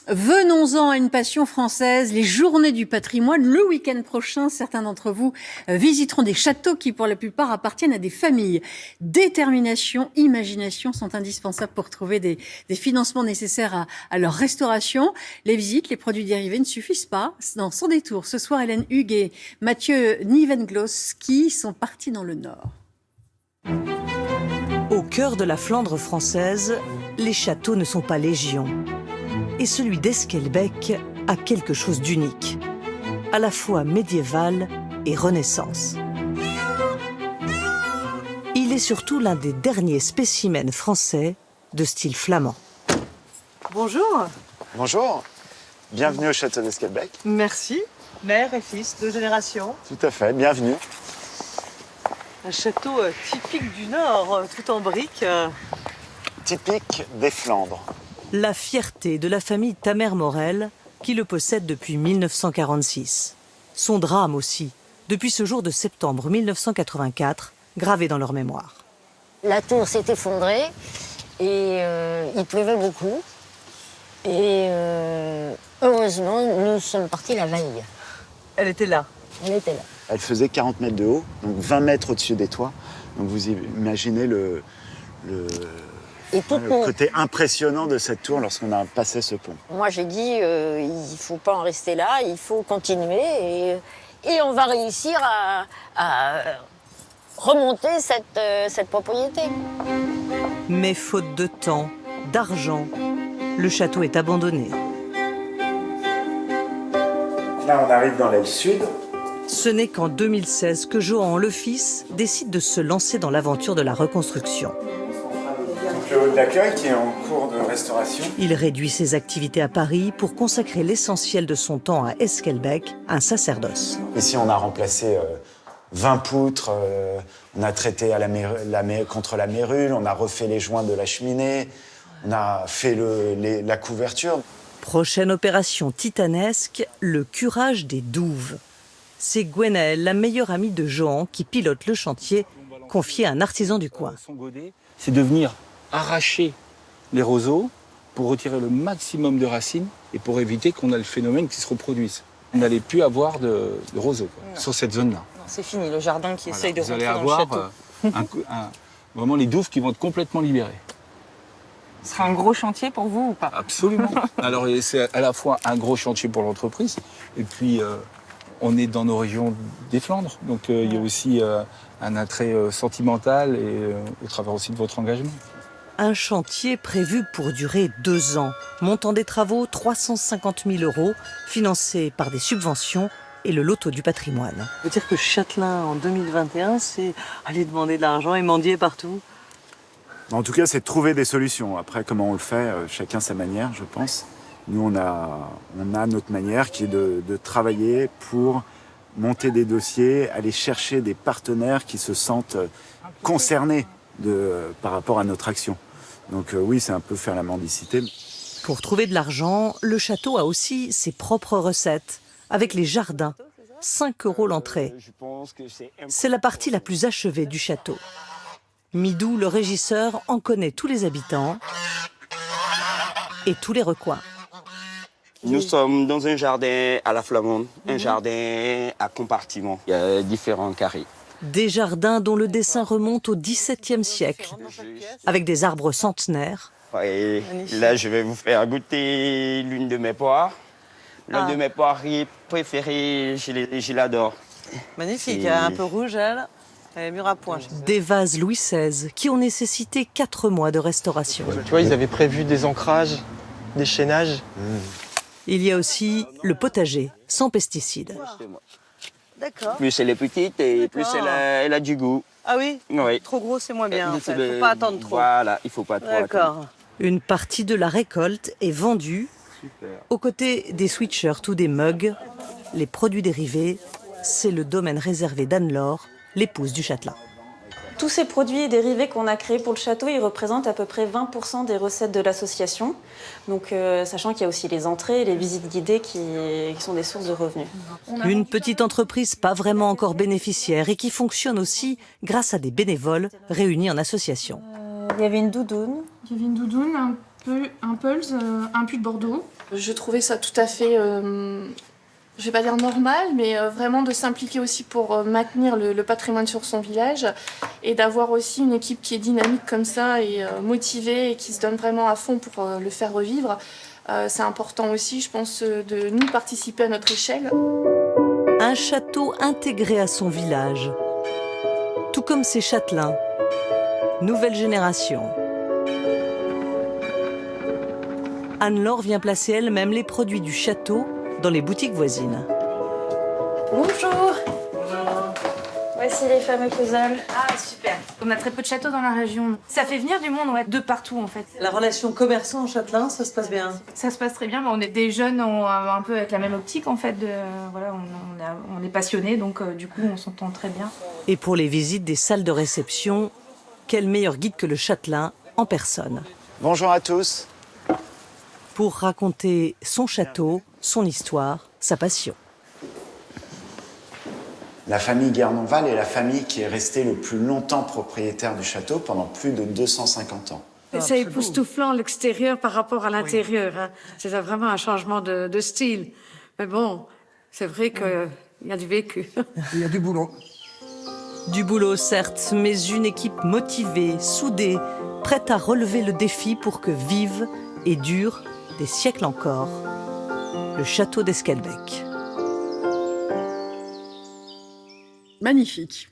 Venons-en à une passion française, les journées du patrimoine. Le week-end prochain, certains d'entre vous visiteront des châteaux qui, pour la plupart, appartiennent à des familles. Détermination, imagination sont indispensables pour trouver des financements nécessaires à leur restauration. Les visites, les produits dérivés ne suffisent pas. Dans Sans détour, ce soir, Hélène Hugues et Mathieu Nivengloski sont partis dans le Nord. Au cœur de la Flandre française, les châteaux ne sont pas légion. Et celui d'Esquelbecq a quelque chose d'unique, à la fois médiéval et Renaissance. Il est surtout l'un des derniers spécimens français de style flamand. Bonjour. Bonjour, bienvenue au château d'Esquelbecq. Merci. Mère et fils, 2 générations. Tout à fait, bienvenue. Un château typique du Nord, tout en briques. Typique des Flandres. La fierté de la famille Tamer-Morel, qui le possède depuis 1946. Son drame aussi, depuis ce jour de septembre 1984, gravé dans leur mémoire. La tour s'est effondrée et il pleuvait beaucoup. Et heureusement, nous sommes partis la veille. Elle était là. Elle était là. Elle faisait 40 mètres de haut, donc 20 mètres au-dessus des toits. Donc vous imaginez le côté impressionnant de cette tour lorsqu'on a passé ce pont. Moi, j'ai dit, il ne faut pas en rester là, il faut continuer et on va réussir à remonter cette propriété. Mais faute de temps, d'argent, le château est abandonné. Là, on arrive dans l'aile sud. Ce n'est qu'en 2016 que Johan, le fils, décide de se lancer dans l'aventure de la reconstruction. Donc le hall d'accueil qui est en cours de restauration. Il réduit ses activités à Paris pour consacrer l'essentiel de son temps à Esquelbecq, un sacerdoce. Ici, on a remplacé 20 poutres, on a traité contre la mérule, on a refait les joints de la cheminée, on a fait la couverture. Prochaine opération titanesque, le curage des douves. C'est Gwenaëlle, la meilleure amie de Johan, qui pilote le chantier, confié à un artisan du coin. C'est de venir arracher les roseaux pour retirer le maximum de racines et pour éviter qu'on ait le phénomène qui se reproduise. On n'allait plus avoir de roseaux sur cette zone-là. C'est fini, le jardin qui essaye de vous rentrer allez dans le château. avoir vraiment les douves qui vont être complètement libérées. Ce sera un gros chantier pour vous ou pas? Absolument. Alors c'est à la fois un gros chantier pour l'entreprise et puis on est dans nos régions des Flandres. Donc il y a aussi un attrait sentimental et au travers aussi de votre engagement. Un chantier prévu pour durer 2 ans. Montant des travaux 350 000 €, financé par des subventions et le loto du patrimoine. Ça veut dire que Châtelain, en 2021, c'est aller demander de l'argent et mendier partout. En tout cas, c'est de trouver des solutions. Après, comment on le fait, chacun sa manière, je pense. Nous, on a notre manière qui est de travailler pour monter des dossiers, aller chercher des partenaires qui se sentent concernés par rapport à notre action. Donc oui, c'est un peu faire la mendicité. Pour trouver de l'argent, le château a aussi ses propres recettes, avec les jardins. 5 € l'entrée. C'est la partie la plus achevée du château. Midou, le régisseur, en connaît tous les habitants et tous les recoins. Nous sommes dans un jardin à la flamande, un jardin à compartiments. Il y a différents carrés. Des jardins dont le dessin remonte au XVIIe siècle, avec des arbres centenaires. Et là, je vais vous faire goûter l'une de mes poires. L'un de mes poiriers préférés, je l'adore. Magnifique, elle est un peu rouge, elle. Elle est mûre à point. Des vases Louis XVI qui ont nécessité 4 mois de restauration. Tu vois, ils avaient prévu des ancrages, des chaînages. Il y a aussi le potager, sans pesticides. D'accord. Plus elle est petite et plus elle a du goût. Ah oui? Oui. Trop gros, c'est moins bien. Il ne faut pas attendre trop. Voilà, il ne faut pas trop attendre. D'accord. Une partie de la récolte est vendue. Aux côtés des sweatshirts ou des mugs, les produits dérivés, c'est le domaine réservé d'Anne-Laure, l'épouse du châtelain. Tous ces produits dérivés qu'on a créés pour le château, ils représentent à peu près 20% des recettes de l'association. Donc, sachant qu'il y a aussi les entrées et les visites guidées qui sont des sources de revenus. Une petite entreprise pas vraiment encore bénéficiaire et qui fonctionne aussi grâce à des bénévoles réunis en association. Il y avait une doudoune. Il y avait une doudoune, un Pulse, un pull de Bordeaux. Je trouvais ça tout à fait, je vais pas dire normal, mais vraiment de s'impliquer aussi pour maintenir le patrimoine sur son village et d'avoir aussi une équipe qui est dynamique comme ça et motivée et qui se donne vraiment à fond pour le faire revivre. C'est important aussi, je pense, de nous participer à notre échelle. Un château intégré à son village, tout comme ses châtelains. Nouvelle génération. Anne-Laure vient placer elle-même les produits du château dans les boutiques voisines. Bonjour. Voici les fameux puzzles. Ah, super. On a très peu de châteaux dans la région. Ça fait venir du monde, ouais, de partout, en fait. La relation commerçant-châtelain, ça se passe bien? Ça se passe très bien. On est des jeunes, un peu avec la même optique, en fait. Voilà, on est passionnés, donc du coup, on s'entend très bien. Et pour les visites des salles de réception, quel meilleur guide que le châtelain en personne. Bonjour à tous. Pour raconter son château, son histoire, sa passion. La famille Guernonval est la famille qui est restée le plus longtemps propriétaire du château pendant plus de 250 ans. C'est époustouflant l'extérieur par rapport à l'intérieur. Hein. C'est vraiment un changement de style. Mais bon, c'est vrai qu'il y a du vécu. Il y a du boulot. Du boulot, certes, mais une équipe motivée, soudée, prête à relever le défi pour que vive et dure des siècles encore. Le château d'Esquelbecq. Magnifique.